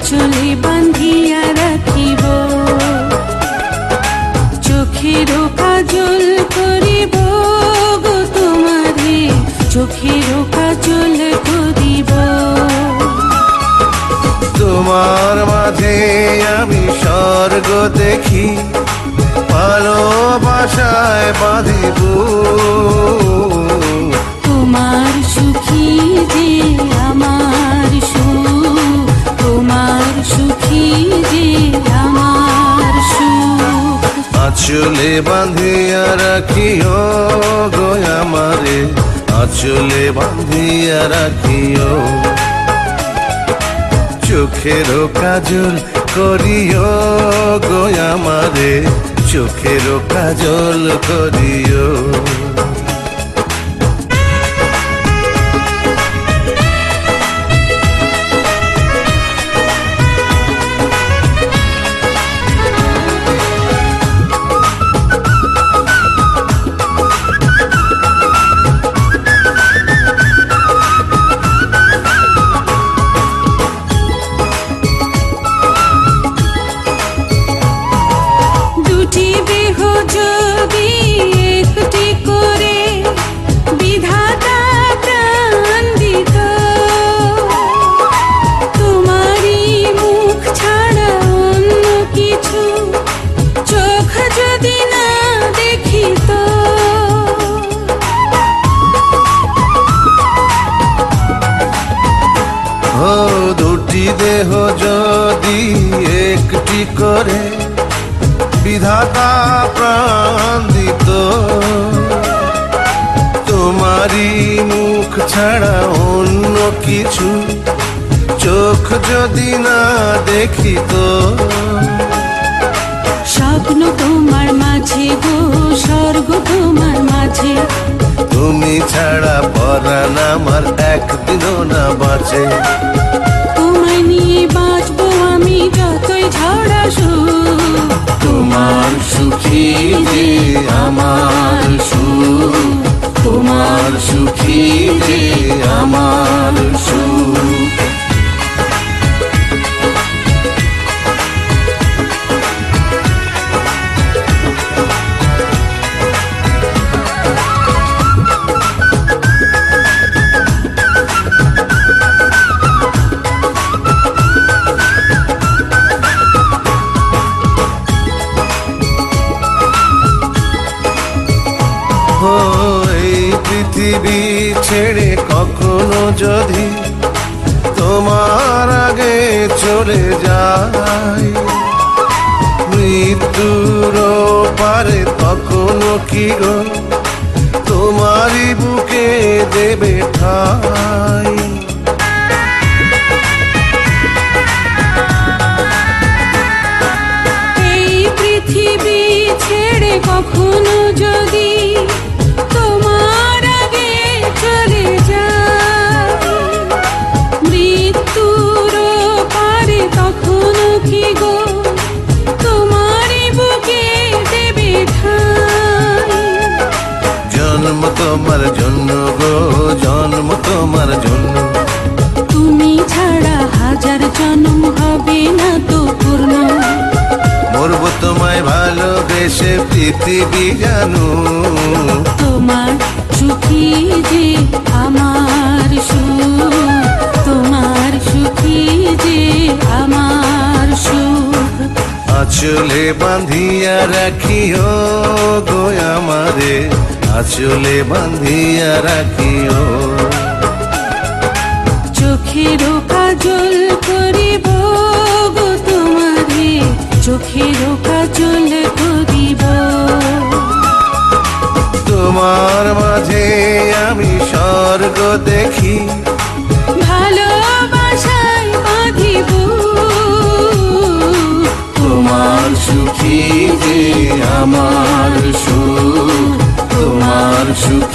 আঁচলে বান্ধিয়া রাখিব, চোখেরও কাজল করিব গো তোমারে, চোখেরও কাজল করিব। তোমার মাঝে আমি স্বর্গ দেখি, ভালোবাসায় বাঁধিব। তোমার সুখী যে আমার সুখ, তোমার সুখী যে আমার সুখ। আঁচলে বাঁধিয়া রাখিও গো আমারে, আঁচলে বাঁধিয়া রাখিও। চোখেরও কাজল করিও গো আমারে, চোখেরও কাজল করিও। দুটি দেহ যদি একটি করে বিধাতা প্রাণ দিত, তোমারই মুখ ছাড়া অন্য কিছু চোখ যদি না দেখিত। স্বপ্ন তোমার মাঝে গো, স্বর্গ তোমার মাঝে, তুমি ছাড়া পরাণ আমার একদিনও না বাঁচে। তোমায় নিয়ে বাঁচবো আমি যতই ঝড় আসুক। তোমার সুখী যে আমার সুখ, তোমার সুখী যে আমার সুখ। এই পৃথিবী ছেড়ে কখনো যদি তোমার আগে চলে যায়, মৃত্যুর পারে তখনো কি গো তোমারই বুকে দেবে ঠাই। এই পৃথিবী ছেড়ে কখনো যদি তোমার আগে চলে যায়, মৃত্যুর পারে তখনো কি গো তোমারই বুকে দেবে ঠাই। জন্ম তোমার জন্য গো, জন্ম তোমার জন্য, তুমি ছাড়া হাজার জন্ম হবে না তো পূর্ণ। মরব তোমায় ভালোবেসে পৃথিবী জানু। তোমার সুখী যে আমার সুখ, তোমার সুখী যে আমার সুখ। আঁচলে বাঁধিয়া রাখিও গো আমারে, আঁচলে বাঁধিয়া রাখিও। চোখেরও কাজল করিব গো তোমারে, চোখেরও কাজল করিব। তোমার মাঝে আমি স্বর্গ দেখি, ভালোবাসায় বাঁধিব। তোমার সুখী যে আমার সুখ, তোমার সুখী